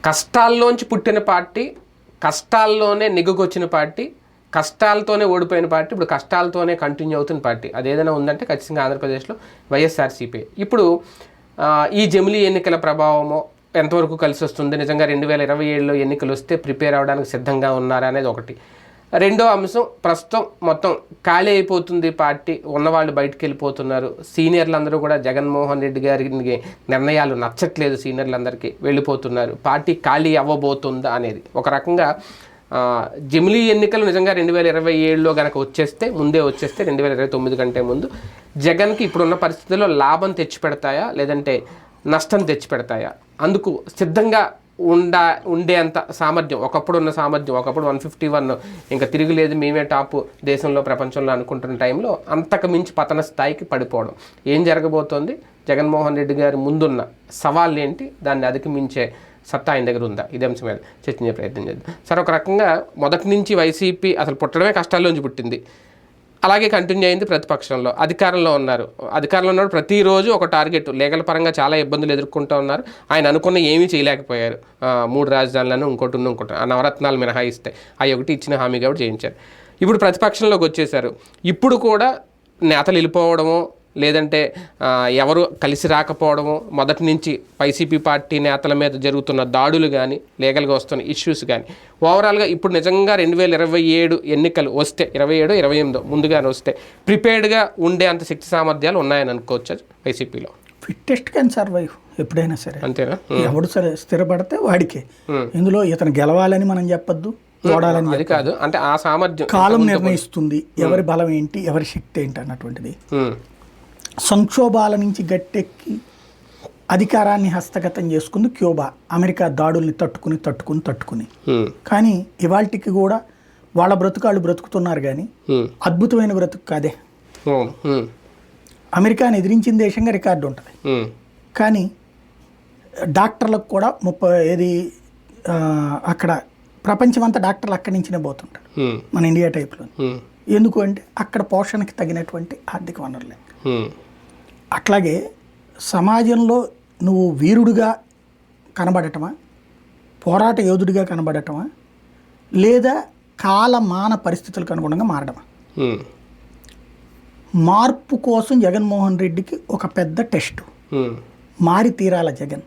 కష్టాల్లోంచి పుట్టిన party, కష్టాల్లోనే నెగ్గుకొచ్చిన party, కష్టాలతోనే ఓడిపోయిన party, ఇప్పుడు కష్టాలతోనే కంటిన్యూ అవుతున్న పార్టీ అది ఏదైనా ఉందంటే ఖచ్చితంగా ఆంధ్రప్రదేశ్లో వైఎస్ఆర్సీపీ. ఇప్పుడు ఈ జమిలీ ఎన్నికల ప్రభావమో ఎంతవరకు కలిసి వస్తుంది, నిజంగా 2027లో ఎన్నికలు వస్తే ప్రిపేర్ అవ్వడానికి సిద్ధంగా ఉన్నారా అనేది ఒకటి. రెండో అంశం, ప్రస్తుతం మొత్తం ఖాళీ అయిపోతుంది పార్టీ, ఉన్నవాళ్ళు బయటకు వెళ్ళిపోతున్నారు. సీనియర్లందరూ కూడా జగన్మోహన్ రెడ్డి గారి నిర్ణయాలు నచ్చట్లేదు, సీనియర్లందరికీ వెళ్ళిపోతున్నారు. పార్టీ ఖాళీ అవ్వబోతుందా అనేది ఒక రకంగా జమిలీ ఎన్నికలు నిజంగా 2027లో కనుక వచ్చేస్తే, ముందే వచ్చేస్తే 2029 కంటే ముందు జగన్కి ఇప్పుడున్న పరిస్థితుల్లో లాభం తెచ్చిపెడతాయా లేదంటే నష్టం తెచ్చిపెడతాయా? అందుకు సిద్ధంగా ఉండేంత సామర్థ్యం, ఒకప్పుడు ఉన్న సామర్థ్యం, ఒకప్పుడు 151 ఇంకా తిరిగిలేదు మేమే టాప్ దేశంలో ప్రపంచంలో అనుకుంటున్న టైంలో అంతకు మించి పతన స్థాయికి పడిపోవడం ఏం జరగబోతోంది? జగన్మోహన్ రెడ్డి గారి ముందున్న సవాళ్ళు ఏంటి, దాన్ని అధిగమించే సత్తా ఆయన దగ్గర ఉందా? ఇదే అంశం మీద చర్చించే ప్రయత్నం చేద్దాం. సార్, ఒక రకంగా మొదటి నుంచి వైసీపీ అసలు పుట్టడమే కష్టాల్లోంచి పుట్టింది, అలాగే కంటిన్యూ అయింది. ప్రతిపక్షంలో అధికారంలో ఉన్నారు, అధికారంలో ఉన్నప్పుడు ప్రతిరోజు ఒక టార్గెట్, లీగల్ పరంగా చాలా ఇబ్బందులు ఎదుర్కొంటూ ఉన్నారు. ఆయన అనుకున్న ఏమీ చేయలేకపోయారు. 3 రాజధానులను ఇంకోటి ఆ నవరత్నాలు మినహాయిస్తే అవి ఒకటి ఇచ్చిన హామీ కాబట్టి చేయించారు. ఇప్పుడు ప్రతిపక్షంలోకి వచ్చేసారు. ఇప్పుడు కూడా నేతలు వెళ్ళిపోవడము లేదంటే ఎవరు కలిసి రాకపోవడము, మొదటి నుంచి వైసీపీ పార్టీ నేతల మీద జరుగుతున్న దాడులు కానీ, లీగల్గా వస్తున్న ఇష్యూస్ కానీ, ఓవరాల్గా ఇప్పుడు నిజంగా 2027 ఎన్నికలు వస్తే, 27, 28 ముందుగానే వస్తే ప్రిపేర్డ్గా ఉండే అంత శక్తి సామర్థ్యాలు ఉన్నాయని అనుకోవచ్చు వైసీపీలో. ఫిట్టెస్ట్ కెన్ సర్వైవ్ ఎప్పుడైనా సరే, అంతేనా? ఎవడు సరే స్థిరపడితే వాడికే. ఇందులో ఇతను గెలవాలని మనం చెప్పొద్దు, ఓడాలని అది కాదు, అంటే ఆ సామర్థ్యం కాలం నిర్ణయిస్తుంది ఎవరి బలం ఏంటి, ఎవరి శక్తి ఏంటి అన్నటువంటిది. సంక్షోభాల నుంచి గట్టెక్కి అధికారాన్ని హస్తగతం చేసుకుంది క్యూబా, అమెరికా దాడుల్ని తట్టుకుని. కానీ ఇవాళకి కూడా వాళ్ళ బ్రతుకాళ్ళు బ్రతుకుతున్నారు, కానీ అద్భుతమైన బ్రతుకు కాదే. అమెరికాని ఎదిరించిన దేశంగా రికార్డు ఉంటుంది. కానీ డాక్టర్లకు కూడా అక్కడ ప్రపంచం అంతా డాక్టర్లు అక్కడి నుంచినే పోతుంటారు, మన ఇండియా టైప్లో. ఎందుకు అంటే అక్కడ పోషణకి తగినటువంటి ఆర్థిక వనరులే. అట్లాగే సమాజంలో నువ్వు వీరుడిగా కనబడటమా, పోరాట యోధుడిగా కనబడటమా, లేదా కాలమాన పరిస్థితులకు అనుగుణంగా మారడమా? మార్పు కోసం జగన్మోహన్ రెడ్డికి ఒక పెద్ద టెస్ట్. మారి తీరాల జగన్.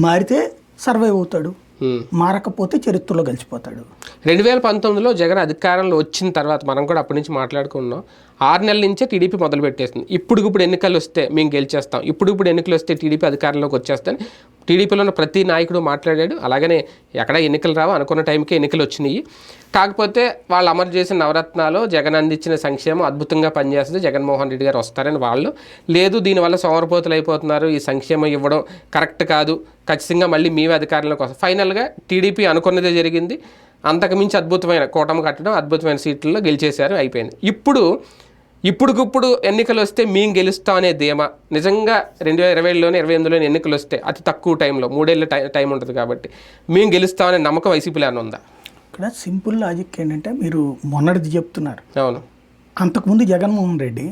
మారితే సర్వైవ్ అవుతాడు, మారకపోతే చరిత్రలో కలిసిపోతాడు. 2019లో జగన్ అధికారంలో వచ్చిన తర్వాత మనం కూడా అప్పటి నుంచి మాట్లాడుకున్నాం. 6 నెలల నుంచే టీడీపీ మొదలు పెట్టేస్తుంది. ఇప్పుడు ఎన్నికలు వస్తే మేము గెలిచేస్తాం, ఇప్పుడు ఎన్నికలు వస్తే టీడీపీ అధికారంలోకి వచ్చేస్తాను టీడీపీలో ఉన్న ప్రతి నాయకుడు మాట్లాడాడు. అలాగనే ఎక్కడ ఎన్నికలు రావు, అనుకున్న టైంకే ఎన్నికలు వచ్చినాయి. కాకపోతే వాళ్ళు అమలు చేసిన నవరత్నాలు, జగన్ అందించిన సంక్షేమం అద్భుతంగా పనిచేస్తుంది, జగన్మోహన్ రెడ్డి గారు వస్తారని వాళ్ళు. లేదు, దీనివల్ల సోమరపోతులు అయిపోతున్నారు, ఈ సంక్షేమం ఇవ్వడం కరెక్ట్ కాదు, ఖచ్చితంగా మళ్ళీ మేమే అధికారంలోకి వస్తాం. ఫైనల్గా టీడీపీ అనుకున్నదే జరిగింది. అంతకుమించి అద్భుతమైన కూటమి కట్టడం, అద్భుతమైన సీట్లలో గెలిచేశారు, అయిపోయింది. ఇప్పుడు ఎన్నికలు వస్తే మేము గెలుస్తాం అనే ధీమా నిజంగా 2027లోనే 28లోనే ఎన్నికలు వస్తే అతి తక్కువ టైంలో 3 ఏళ్ళ టైం ఉంటుంది కాబట్టి మేము గెలుస్తామనే నమ్మకం వైసీపీలో ఉందా? ఇక్కడ సింపుల్ లాజిక్ ఏంటంటే, మీరు మొన్నటిది చెప్తున్నారు. అవును, అంతకుముందు జగన్మోహన్ రెడ్డి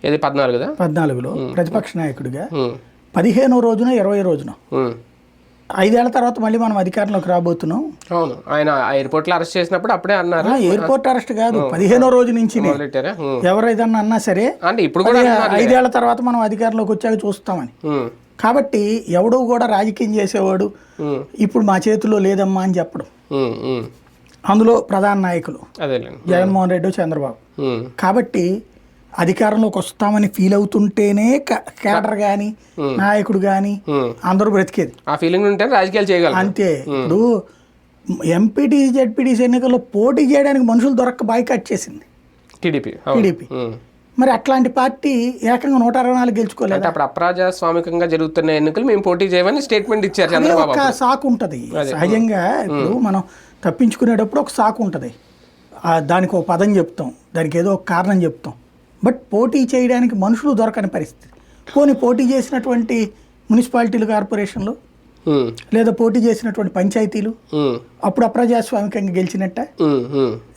14లో ప్రతిపక్ష నాయకుడిగా 15వ రోజున 20 రోజున 5 ఏళ్ల తర్వాత మళ్ళీ మనం అధికారంలోకి రాబోతున్నాం. అవును, ఆయన ఎయిర్పోర్ట్లో అరెస్ట్ చేసినప్పుడు అప్పుడే అన్నారు. ఎయిర్పోర్ట్ అరెస్ట్ కాదు, 15వ రోజు నుంచి ఎవరైనా అన్నా సరే అంటే ఇప్పుడు కూడా 5 ఏళ్ల తర్వాత మనం అధికారంలోకి వచ్చాక చూస్తామని. కాబట్టి ఎవడో కూడా రాజకీయం చేసేవాడు ఇప్పుడు మా చేతిలో లేదమ్మా అని చెప్పడం. అందులో ప్రధాన నాయకులు జగన్మోహన్ రెడ్డి, చంద్రబాబు. కాబట్టి అధికారంలోకి వస్తామని ఫీల్ అవుతుంటేనే కేడర్ కానీ నాయకుడు కానీ అందరూ బ్రతికేది. ఆ ఫీలింగ్ ఉంటే రాజకీయాలు చేయగలరు అంతే. ఇప్పుడు ఎంపీటీసీ జెడ్పీటీసీ ఎన్నికల్లో పోటీ చేయడానికి మనుషులు దొరక్క బాయ్కాట్ చేసింది టీడీపీ. మరి అట్లాంటి పార్టీ ఏకంగా 164 గెలుచుకోలేదు. అప్పుడు అప్రజాస్వామికంగా జరుగుతున్న ఎన్నికలు మేము పోటీ చేయమని స్టేట్మెంట్ ఇచ్చారు చంద్రబాబు. ఒక సాకు ఉంటుంది సహజంగా. ఇప్పుడు మనం తప్పించుకునేటప్పుడు ఒక సాకు ఉంటుంది, దానికి ఒక పదం చెప్తాం, దానికి ఏదో ఒక కారణం చెప్తాం. బట్ పోటీ చేయడానికి మనుషులు దొరకని పరిస్థితి. పోటీ చేసినటువంటి మున్సిపాలిటీలు, కార్పొరేషన్లు, లేదా పోటీ చేసినటువంటి పంచాయతీలు అప్పుడు అప్రజాస్వామికంగా గెలిచినట్ట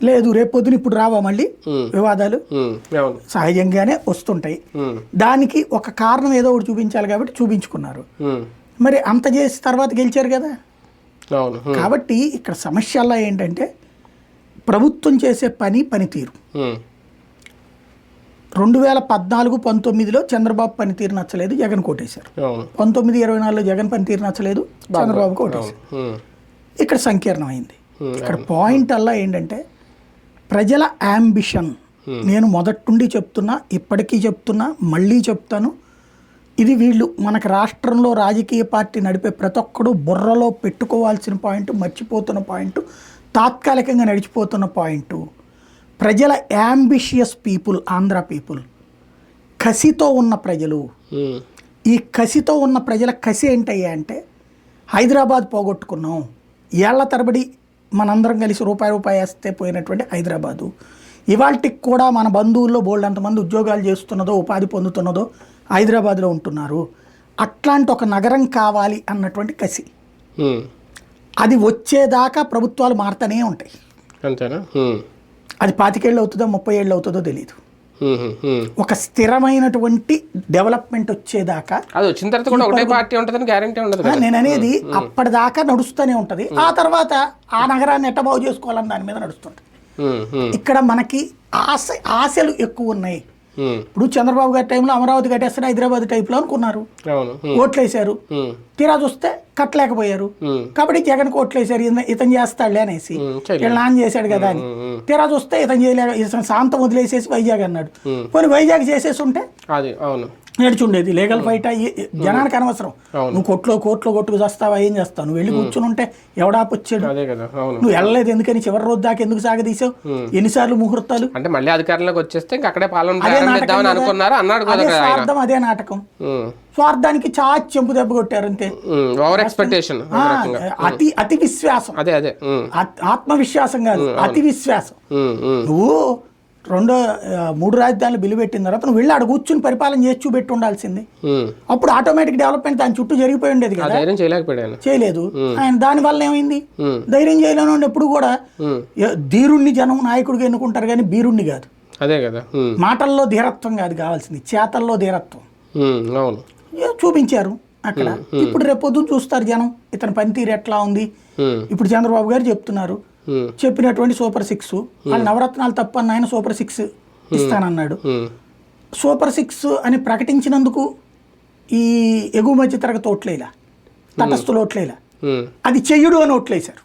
లేదు. రేపు పొద్దున ఇప్పుడు రావా మళ్ళీ వివాదాలు సహజంగానే వస్తుంటాయి. దానికి ఒక కారణం ఏదో ఒకటి చూపించాలి కాబట్టి చూపించుకున్నారు. మరి అంత చేసి తర్వాత గెలిచారు కదా. అవును. కాబట్టి ఇక్కడ సమస్యల్లో ఏంటంటే ప్రభుత్వం చేసే పనితీరు. 2014-19లో చంద్రబాబు పనితీరు నచ్చలేదు, జగన్ కోటేశారు. 19-24లో జగన్ పనితీరు నచ్చలేదు, చంద్రబాబు కోటేశారు. ఇక్కడ సంకీర్ణమైంది. ఇక్కడ పాయింట్ అలా ఏంటంటే ప్రజల యాంబిషన్. నేను మొదటి నుండి చెప్తున్నా, ఇప్పటికీ చెప్తున్నా, మళ్ళీ చెప్తాను, ఇది వీళ్ళు మనకు రాష్ట్రంలో రాజకీయ పార్టీ నడిపే ప్రతి ఒక్కడు బుర్రలో పెట్టుకోవాల్సిన పాయింట్, మర్చిపోతున్న పాయింట్, తాత్కాలికంగా నడిచిపోతున్న పాయింట్. ప్రజల యాంబిషియస్ పీపుల్, ఆంధ్ర పీపుల్, కసితో ఉన్న ప్రజలు. ఈ కసితో ఉన్న ప్రజల కసి ఏంటయ్యా అంటే హైదరాబాద్ పోగొట్టుకున్నాం, ఏళ్ల తరబడి మనందరం కలిసి రూపాయి వేస్తే పోయినటువంటి హైదరాబాదు ఇవాళకి కూడా మన బంధువుల్లో బోల్డ్ అంతమంది ఉద్యోగాలు చేస్తున్నదో ఉపాధి పొందుతున్నదో హైదరాబాద్లో ఉంటున్నారు. అట్లాంటి ఒక నగరం కావాలి అన్నటువంటి కసి. అది వచ్చేదాకా ప్రభుత్వాలు మారుతూనే ఉంటాయి. అంతేనా? అది 25 ఏళ్ళు అవుతుందో 30 ఏళ్ళు అవుతుందో తెలియదు. ఒక స్థిరమైనటువంటి డెవలప్మెంట్ వచ్చేదాకా, అది వచ్చిన తర్వాత కూడా ఒకటే పార్టీ ఉంటుందని గ్యారెంటీ ఉండదు. నేను అనేది అప్పటిదాకా నడుస్తూనే ఉంటుంది. ఆ తర్వాత ఆ నగరాన్ని ఎట్ట బాగు చేసుకోవాలని దాని మీద నడుస్తుంటుంది. ఇక్కడ మనకి ఆశలు ఎక్కువ ఉన్నాయి. ఇప్పుడు చంద్రబాబు గారి టైంలో అమరావతి కట్టేస్తే హైదరాబాద్ టైప్లో అనుకున్నారు, ఓట్లేశారు. తీరా చూస్తే కట్టలేకపోయారు. కాబట్టి జగన్ ఓట్లేశారు, ఇతను చేస్తాడులే అనేసి, వీళ్ళు నాన్న చేశాడు కదా అని. తీరా చూస్తే ఇతను చేయలేక ఇతను శాంతం వదిలేసేసి వైజాగ్ అన్నాడు. పోనీ వైజాగ్ చేసేసి ఉంటే నడిచుండేది. లీగల్ ఫైట్ అయ్యి జనానికి అనవసరం. నువ్వు కోర్టులో కొట్టుకు చేస్తావా, ఏం చేస్తావు? నువ్వు వెళ్ళి కూర్చుని ఉంటే ఎవడాపొచ్చాడు? నువ్వు వెళ్ళలేదు ఎందుకని? చివరి రోజు దాకా ఎందుకు సాగదీసావు? ఎన్నిసార్లు ముహూర్తాలు? అంటే మళ్ళీ అధికారంలోకి వచ్చేస్తే అక్కడే స్వార్థం, అదే నాటకం. స్వార్థానికి చెంపు దెబ్బ కొట్టారు అంతే. అతి విశ్వాసం, ఆత్మవిశ్వాసం కాదు, అతి విశ్వాసం. నువ్వు 3 రాజధానులు బిల్లు పెట్టిన తర్వాత నువ్వు వెళ్ళి ఆడ కూర్చుని పరిపాలన చేసి చూపెట్టి ఉండాల్సింది. అప్పుడు ఆటోమేటిక్ డెవలప్మెంట్ దాని చుట్టూ జరిగిపోయి ఉండేది కదా. చేయలేదు ఆయన. దాని వల్ల ఏమైంది? ధైర్యం చేయలేని ఎప్పుడు కూడా ధీరుణ్ణి జనం నాయకుడిగా ఎన్నుకుంటారు కానీ బీరుణ్ణి కాదు. అదే కదా. మాటల్లో ధీరత్వం కాదు కావాల్సింది, చేతల్లో ధీరత్వం చూపించారు అక్కడ. ఇప్పుడు రేపొద్దున చూస్తారు జనం ఇతని పనితీరు ఎట్లా ఉంది. ఇప్పుడు చంద్రబాబు గారు చెప్తున్నారు, చెప్పినటువంటి సూపర్ 6 వాళ్ళు నవరత్నాలు తప్పని ఆయన సూపర్ 6 ఇస్తానన్నాడు. సూపర్ 6 అని ప్రకటించినందుకు ఈ ఎగువ మధ్య తరగతి ఓట్లేలా, తటస్థులు ఓట్లేలా, అది చెయ్యడు అని ఓట్లేశారు.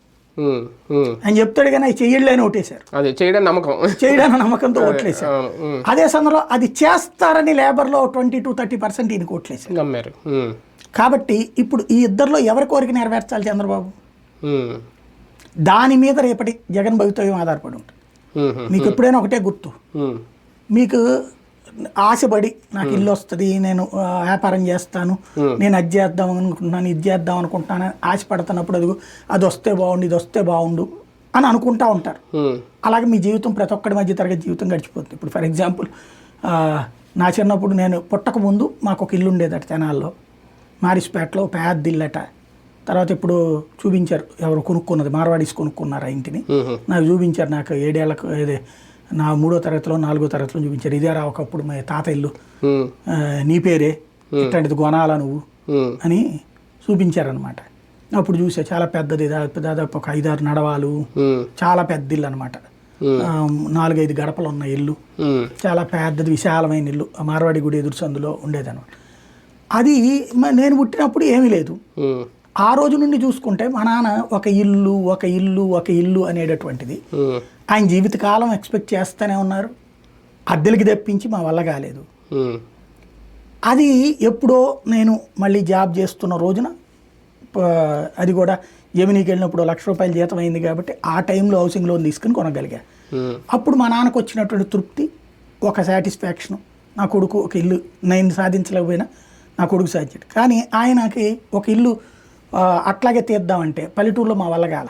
ఆయన చెప్తాడు కానీ అది చెయ్యడులే అని ఓటేశారు. చేయడానికి నమ్మకంతో ఓట్లేశారు. అదే సమయంలో అది చేస్తారని లేబర్లో 20-30% ఈయనకి ఓట్లేశారు. కాబట్టి ఇప్పుడు ఈ ఇద్దరిలో ఎవరి కోరిక నెరవేర్చాలి చంద్రబాబు? దాని మీద రేపటి జగన్ భవితవ్యం ఆధారపడి ఉంటుంది. మీకు ఎప్పుడైనా ఒకటే గుర్తు, మీకు ఆశపడి నాకు ఇల్లు వస్తుంది, నేను వ్యాపారం చేస్తాను, నేను అది చేద్దాం అనుకుంటున్నాను, ఇది చేద్దాం అనుకుంటున్నాను ఆశపడుతున్నప్పుడు అది వస్తే బాగుండు, ఇది వస్తే బాగుండు అని అనుకుంటా ఉంటారు. అలాగే మీ జీవితం ప్రతి ఒక్కడి మధ్య తరగతి జీవితం గడిచిపోతుంది. ఇప్పుడు ఫర్ ఎగ్జాంపుల్ నా చిన్నప్పుడు నేను పుట్టక ముందు మాకు ఒక ఇల్లు ఉండేదట తెనాల్లో, మారిస్పేటలో పెద్ద ఇల్లట. తర్వాత ఇప్పుడు చూపించారు ఎవరు కొనుక్కున్నది, మార్వాడీస్ కొనుక్కున్నారు ఆ ఇంటిని. నాకు చూపించారు, నాకు 7 ఏళ్ళకు ఇదే నా 3వ తరగతిలో 4వ తరగతిలో చూపించారు. ఇదే రా ఒకప్పుడు మా తాత ఇల్లు, నీ పేరే ఇట్లాంటిది కొనాలా నువ్వు అని చూపించారనమాట. అప్పుడు చూసా, చాలా పెద్దది, దాదాపు ఒక 5-6 నడవాలు, చాలా పెద్ద ఇల్లు అనమాట. 4-5 గడపలు ఉన్న ఇల్లు, చాలా పెద్దది విశాలమైన ఇల్లు. మార్వాడి గుడి ఎదురు సందులో ఉండేదన్నమాట. అది నేను పుట్టినప్పుడు ఏమీ లేదు. ఆ రోజు నుండి చూసుకుంటే మా నాన్న ఒక ఇల్లు అనేటటువంటిది ఆయన జీవితకాలం ఎక్స్పెక్ట్ చేస్తూనే ఉన్నారు. అద్దెలకి తెప్పించి మా వల్ల కాలేదు. అది ఎప్పుడో నేను మళ్ళీ జాబ్ చేస్తున్న రోజున, అది కూడా జమినీకి వెళ్ళినప్పుడు ₹1,00,000 జీతం అయింది కాబట్టి ఆ టైంలో హౌసింగ్ లోన్ తీసుకుని కొనగలిగా. అప్పుడు మా నాన్నకు వచ్చినటువంటి తృప్తి, ఒక సాటిస్ఫాక్షను. నా కొడుకు ఒక ఇల్లు, నేను సాధించలేకపోయినా నా కొడుకు సాధించాడు. కానీ ఆయనకి ఒక ఇల్లు అట్లాగే తీద్దామంటే పల్లెటూరులో మా వల్ల కాల,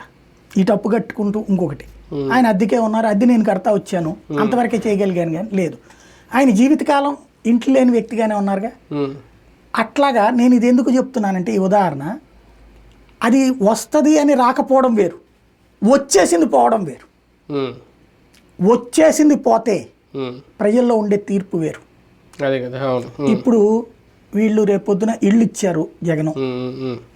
ఇటు అప్పు కట్టుకుంటూ ఇంకొకటి. ఆయన అద్దెకే ఉన్నారు, అద్దె నేను కడతా వచ్చాను, అంతవరకే చేయగలిగాను కానీ లేదు. ఆయన జీవితకాలం ఇంట్లో లేని వ్యక్తిగానే ఉన్నారుగా. అట్లాగా నేను ఇది ఎందుకు చెప్తున్నానంటే, ఈ ఉదాహరణ, అది వస్తుంది అని రాకపోవడం వేరు, వచ్చేసింది పోవడం వేరు. వచ్చేసింది పోతే ప్రజల్లో ఉండే తీర్పు వేరు. ఇప్పుడు వీళ్ళు రేపొద్దున ఇళ్ళు ఇచ్చారు జగన్,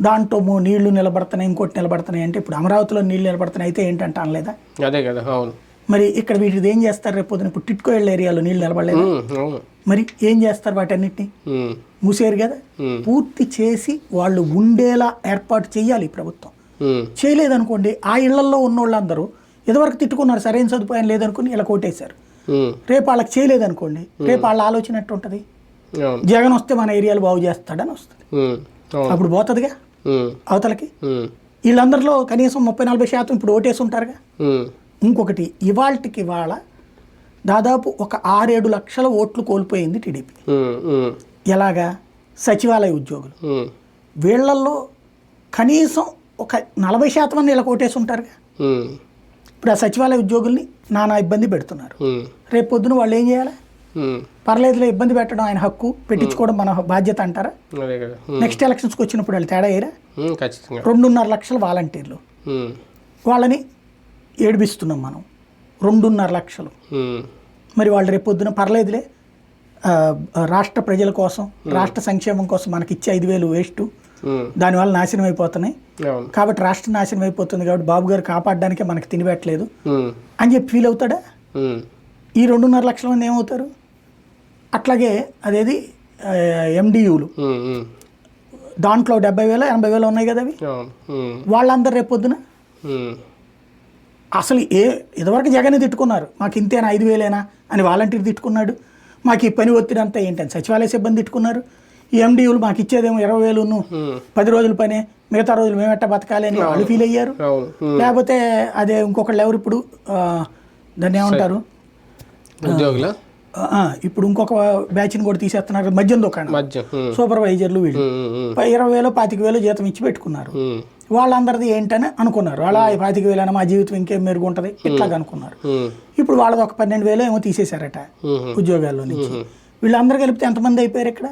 దాంట్లో నీళ్లు నిలబడుతున్నాయి, ఇంకోటి నిలబడుతున్నాయి అంటే ఇప్పుడు అమరావతిలో నీళ్లు నిలబడుతున్నాయి అయితే ఏంటంటే అనలేదా? అదే కదా. అవును. మరి ఇక్కడ వీటిది ఏం చేస్తారు రేపొద్దున? ఇప్పుడు టిట్కో ఇళ్ళ ఏరియాలో నీళ్లు నిలబడలేదు, మరి ఏం చేస్తారు? వాటన్నిటిని మూసేరు కదా. పూర్తి చేసి వాళ్ళు ఉండేలా ఏర్పాటు చేయాలి ప్రభుత్వం. చేయలేదనుకోండి, ఆ ఇళ్లలో ఉన్నోళ్ళందరూ ఇదివరకు తిట్టుకున్నారు, సరైన సదుపాయం లేదనుకుని ఇలా కొట్టేశారు. రేపు వాళ్ళకి చేయలేదనుకోండి, రేపు వాళ్ళ ఆలోచన ఎట్టుంటది? జగన్ వస్తే మన ఏరియాలు బాగు చేస్తాడని వస్తుంది, అప్పుడు పోతుందిగా అవతలకి. వీళ్ళందరిలో కనీసం 30-40% ఇప్పుడు ఓటేసి ఉంటారుగా. ఇంకొకటి, ఇవాళకి ఇవాళ దాదాపు ఒక 6-7 లక్షల ఓట్లు కోల్పోయింది టీడీపీ. ఎలాగా? సచివాలయ ఉద్యోగులు వీళ్ళల్లో కనీసం ఒక 40% మంది ఇలా ఓటేసి ఉంటారుగా. ఇప్పుడు ఆ సచివాలయ ఉద్యోగుల్ని నానా ఇబ్బంది పెడుతున్నారు. రేపు పొద్దున వాళ్ళు ఏం చేయాలి? పర్లేదులే, ఇబ్బంది పెట్టడం ఆయన హక్కు, పెట్టించుకోవడం మన బాధ్యత అంటారా? నెక్స్ట్ ఎలక్షన్స్కి వచ్చినప్పుడు వాళ్ళు తేడా అయ్యారా? 2.5 లక్షల వాలంటీర్లు, వాళ్ళని ఏడిపిస్తున్నాం మనం, 2.5 లక్షలు. మరి వాళ్ళు రేపు పొద్దున పర్లేదులే, రాష్ట్ర ప్రజల కోసం, రాష్ట్ర సంక్షేమం కోసం మనకి ఇచ్చే 5,000 వేస్ట్, దానివల్ల నాశనం అయిపోతున్నాయి కాబట్టి రాష్ట్రం నాశనం అయిపోతుంది కాబట్టి బాబు గారు కాపాడడానికే మనకి తిని పెట్టలేదు అని చెప్పి ఫీల్ అవుతాడా? ఈ 2.5 లక్షల మంది ఏమవుతారు? అట్లాగే అదేది ఎండియూలు, దాంట్లో 70,000 80,000 ఉన్నాయి కదా అవి, వాళ్ళందరూ రేపు పొద్దున అసలు ఇదివరకు జగన్ తిట్టుకున్నారు, మాకు ఇంతేనా 5,000 అని వాలంటీర్ తిట్టుకున్నాడు, మాకు ఈ పని ఒత్తిడి అంతా ఏంటని సచివాలయ సిబ్బంది తిట్టుకున్నారు. ఈ ఎండియూలు మాకు ఇచ్చేదేమో 20,000, 10 రోజుల పనే, మిగతా రోజులు మేమెట్టా బతకాలి అని వాళ్ళు ఫీల్ అయ్యారు. లేకపోతే అదే ఇంకొకళ్ళు ఎవరు ఇప్పుడు దాన్ని ఏమంటారు, ఇప్పుడు ఇంకొక బ్యాచ్ని కూడా తీసేస్తున్నారు, మద్యం దుకాణం సూపర్వైజర్లు, వీళ్ళు 20,000 25,000 జీతం ఇచ్చి పెట్టుకున్నారు. వాళ్ళందరిది ఏంటని అనుకున్నారు, అలా 25,000 మా జీవితం ఇంకేం మెరుగు ఉంటుంది ఇట్లాగ అనుకున్నారు. ఇప్పుడు వాళ్ళది ఒక 12,000 ఏమో తీసేశారట ఉద్యోగాల్లో నుంచి. వీళ్ళందరూ కలిపితే ఎంతమంది అయిపోయారు ఇక్కడ?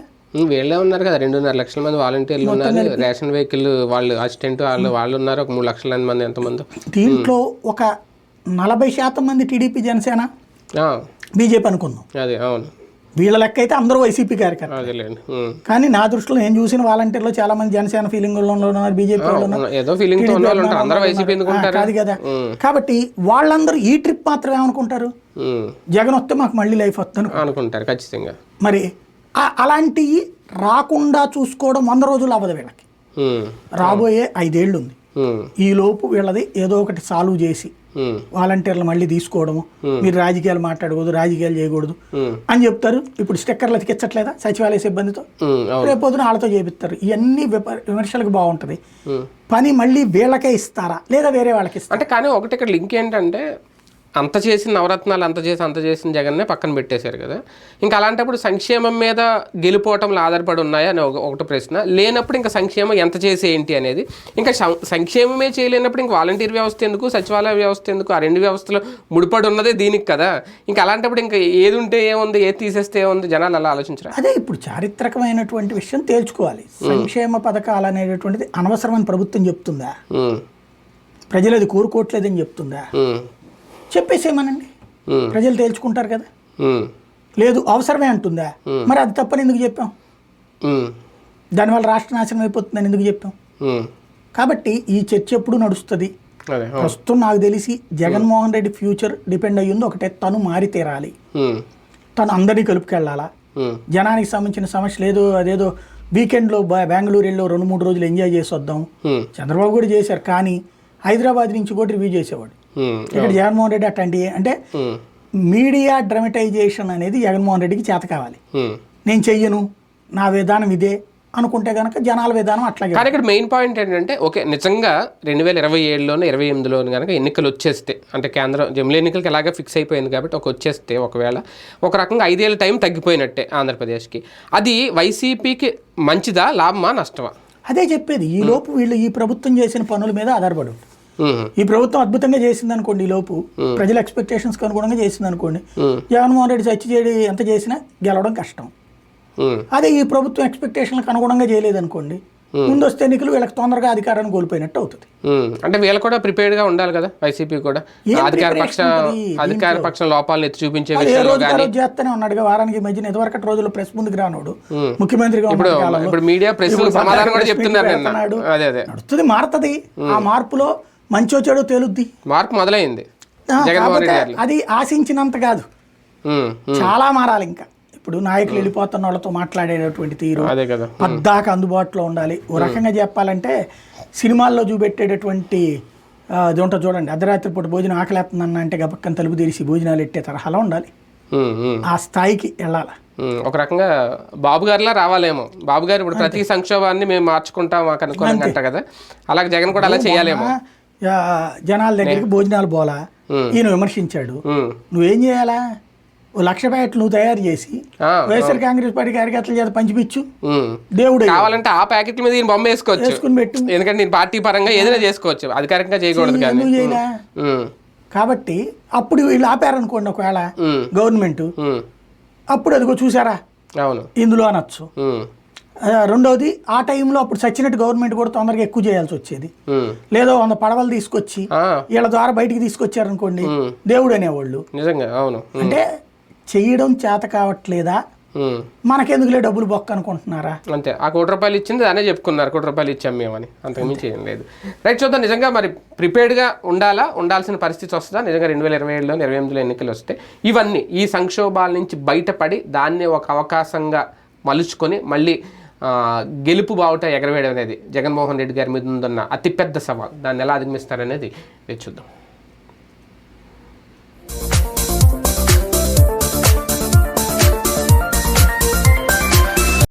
వీళ్ళే ఉన్నారు కదా, 2.5 లక్షల మంది వాలంటీర్లు ఉన్నారు, రేషన్ వెహికల్ వాళ్ళు అసిస్టెంట్ వాళ్ళు ఉన్నారు, ఒక 3 లక్షల మంది ఎంతమంది. దీంట్లో ఒక 40% మంది టీడీపీ, జనసేన, బీజేపీ అనుకుందాం. అదే అవును, వీళ్ళ లెక్క అయితే అందరూ వైసీపీ కార్యకర్తలు. కానీ నా దృష్టిలో నేను చూసిన వాలంటీర్లో చాలా మంది జనసేన ఫీలింగ్ ఉన్నారు, బీజేపీ కాదు కదా. కాబట్టి వాళ్ళందరూ ఈ ట్రిప్ మాత్రం ఏమనుకుంటారు, జగన్ వస్తే మాకు మళ్ళీ లైఫ్ వస్తుంది అనుకుంటారు ఖచ్చితంగా. మరి అలాంటివి రాకుండా చూసుకోవడం 100 రోజులు అవ్వదు వీళ్ళకి. రాబోయే 5 ఏళ్ళు ఉంది, ఈ లోపు వీళ్ళది ఏదో ఒకటి సాల్వ్ చేసి వాలంటీర్లు మళ్ళీ తీసుకోవడము, మీరు రాజకీయాలు మాట్లాడకూడదు, రాజకీయాలు చేయకూడదు అని చెప్తారు. ఇప్పుడు స్టిక్కర్లు అతికించట్లేదా సచివాలయ సిబ్బందితో? రేపు పొద్దున వాళ్ళతో చేపిస్తారు. ఇవన్నీ విమర్శలకు బాగుంటుంది. పని మళ్ళీ వీళ్ళకే ఇస్తారా లేదా వేరే వాళ్ళకి ఇస్తారా? అంటే కానీ ఒకటి ఇక్కడ లింక్ ఏంటంటే, అంత చేసిన నవరత్నాలు అంత చేసిన జగన్నే పక్కన పెట్టేశారు కదా. ఇంకా అలాంటప్పుడు సంక్షేమం మీద గెలిపోవటంలో ఆధారపడి ఉన్నాయా అని ఒకటి ప్రశ్న. లేనప్పుడు ఇంకా సంక్షేమం ఎంత చేసి ఏంటి అనేది, ఇంకా సంక్షేమమే చేయలేనప్పుడు ఇంకా వాలంటీర్ వ్యవస్థ ఎందుకు, సచివాలయ వ్యవస్థ ఎందుకు? ఆ 2 వ్యవస్థలు ముడిపడి ఉన్నదే దీనికి కదా. ఇంకా అలాంటప్పుడు ఇంకా ఏది ఉంటే ఏముంది, ఏది తీసేస్తే ఏముంది, జనాలు అలా ఆలోచించరు. అదే ఇప్పుడు చారిత్రకమైనటువంటి విషయం తేల్చుకోవాలి. సంక్షేమ పథకాలు అనేటటువంటిది అనవసరమని ప్రభుత్వం చెప్తుందా? ప్రజలు అది కోరుకోవట్లేదని చెప్తుందా? చెప్పేసేమనండి, ప్రజలు తేల్చుకుంటారు కదా. లేదు అవసరమే అంటుందా? మరి అది తప్పని ఎందుకు చెప్పాం? దానివల్ల రాష్ట్ర నాశనం అయిపోతుందని ఎందుకు చెప్పాం? కాబట్టి ఈ చర్చ ఎప్పుడు నడుస్తుంది. ప్రస్తుతం నాకు తెలిసి జగన్మోహన్ రెడ్డి ఫ్యూచర్ డిపెండ్ అయ్యింది ఒకటే, తను మారి తీరాలి, తను అందరినీ కలుపుకెళ్ళాలా. జనానికి సంబంధించిన సమస్య లేదు, అదేదో వీకెండ్లో బెంగళూరు వెళ్ళి 2-3 రోజులు ఎంజాయ్ చేసి వద్దాం. చంద్రబాబు కూడా చేశారు, కానీ హైదరాబాద్ నుంచి కూడా రివ్యూ చేసేవాడు. ఇక్కడ జగన్మోహన్ రెడ్డి అట్లాంటి అంటే మీడియా డ్రమటైజేషన్ అనేది జగన్మోహన్ రెడ్డికి చేత కావాలి. నేను చెయ్యను, నా విధానం ఇదే అనుకుంటే కనుక జనాల విధానం అట్లాగే. కానీ ఇక్కడ మెయిన్ పాయింట్ ఏంటంటే, ఓకే నిజంగా 2027లోనో 28లోనో కనుక ఎన్నికలు వచ్చేస్తే, అంటే కేంద్రం జమిలీ ఎన్నికలకి ఎలాగే ఫిక్స్ అయిపోయింది కాబట్టి వచ్చేస్తే ఒకవేళ ఒక రకంగా 5 ఏళ్ళ టైం తగ్గిపోయినట్టే ఆంధ్రప్రదేశ్కి. అది వైసీపీకి మంచిదా, లాభమా, నష్టమా? అదే చెప్పేది. ఈ లోపు వీళ్ళు ఈ ప్రభుత్వం చేసిన పనుల మీద ఆధారపడి ఉంటుంది. ఈ ప్రభుత్వం అద్భుతంగా చేసింది అనుకోండి, ఈ లోపు ప్రజల ఎక్స్పెక్టేషన్స్కి అనుగుణంగా చేసింది అనుకోండి, జగన్మోహన్ రెడ్డి సచ్చి చేయడం ఎంత చేసినా గెలవడం కష్టం. అదే ఈ ప్రభుత్వం ఎక్స్పెక్టేషన్లకు అనుగుణంగా చేయలేదనుకోండి, ముందొస్తే ఎన్నికలు వీళ్ళకి తొందరగా అధికారాన్ని కోల్పోయినట్టు అవుతుంది. అంటే వీళ్ళు కూడా ప్రిపేర్డ్గా ఉండాలి కదా, వైసీపీ కూడా అధికార పక్షం లోపాలను ఎత్తి చూపించే విషయంలో కానీ చేస్తూనే ఉన్నాడుగా. వారానికి మధ్యన ఇదివరకటి రోజుల్లో ప్రెస్ ముందుకు రానోడు ముఖ్యమంత్రిగా ఇప్పుడు మీడియా ప్రెస్ సమాధానం కూడా చెప్తున్నారు. నడుస్తుంది, మారుతుంది. ఆ మార్పులో మంచో చెడో తేలుద్ది. మార్పు మొదలైంది జగన్మోహన్ రెడ్డి గారు. అది ఆశించినంత కాదు, చాలా మారాలి. ఇంకా ఇప్పుడు నాయకులు వెళ్ళిపోతున్న వాళ్ళతో మాట్లాడేటటువంటి తీరు పద్దాక అందుబాటులో ఉండాలి. ఓ రకంగా చెప్పాలంటే సినిమాల్లో చూపెట్టేటటువంటి అది ఉంటుంది చూడండి, అర్ధరాత్రి పూట భోజనం ఆకలేస్తుందన్న అంటే గబక్కన తలుపు తెరిచి భోజనాలు ఎట్టే తరహాలో ఉండాలి. ఆ స్థాయికి వెళ్ళాలి. ఒక రకంగా బాబు గారిలా రావాలేమో. బాబు గారు ఇప్పుడు ప్రతి సంక్షోభాన్ని మేము మార్చుకుంటాం మాకు అనుకూలంగా అంట కదా, అలాగే జగన్ కూడా అలా చేయాలేమో. జనాల దగ్గరికి భోజనాలు పోలా, ఈయన విమర్శించాడు. నువ్వేం చేయాలా, ఓ 1,00,000 ప్యాకెట్లు నువ్వు తయారు చేసి వైఎస్ఆర్ కాంగ్రెస్ పార్టీ కార్యకర్తల చేత పంచిపిచ్చు. దేవుడు కావాలంటే ఆ ప్యాకెట్ల మీద బొమ్మ వేసుకోవచ్చు, పెట్టు. ఎందుకంటే నేను పార్టీ పరంగా ఏదైనా చేసుకోవచ్చు, అధికారికంగా చేయకూడదు కానీ. కాబట్టి అప్పుడు వీళ్ళు ఆపారనుకోండి ఒకవేళ గవర్నమెంట్, అప్పుడు అదిగో చూసారా అవును ఇందులో అనొచ్చు. రెండవది ఆ టైంలో అప్పుడు సచ్చినట్టు గవర్నమెంట్ కూడా తొందరగా ఎక్కువ చేయాల్సి వచ్చేది. లేదో 100 పడవలు తీసుకొచ్చి వీళ్ళ ద్వారా బయటికి తీసుకొచ్చారనుకోండి దేవుడు అనేవాళ్ళు. నిజంగా అవును. అంటే చెయ్యడం చేత కావట్లేదా, మనకెందుకులే డబ్బులు బొక్క అనుకుంటున్నారా, అంతే. ఆ ₹1 ఇచ్చింది దానే చెప్పుకున్నారు, ₹1 ఇచ్చాం మేమని, అంతకుమించి ఏం లేదు. రైట్, చూద్దాం. నిజంగా మరి ప్రిపేర్డ్గా ఉండాల్సిన పరిస్థితి వస్తుందా నిజంగా 2027లో 28లో ఎన్నికలు వస్తే? ఇవన్నీ ఈ సంక్షోభాల నుంచి బయటపడి దాన్ని ఒక అవకాశంగా మలుచుకొని మళ్ళీ గెలుపు బావుట ఎగరవేయడం అనేది జగన్మోహన్ రెడ్డి గారి మీద ఉందన్న అతిపెద్ద సవాల్. దాన్ని ఎలా అధిగమిస్తారనేది చూద్దాం.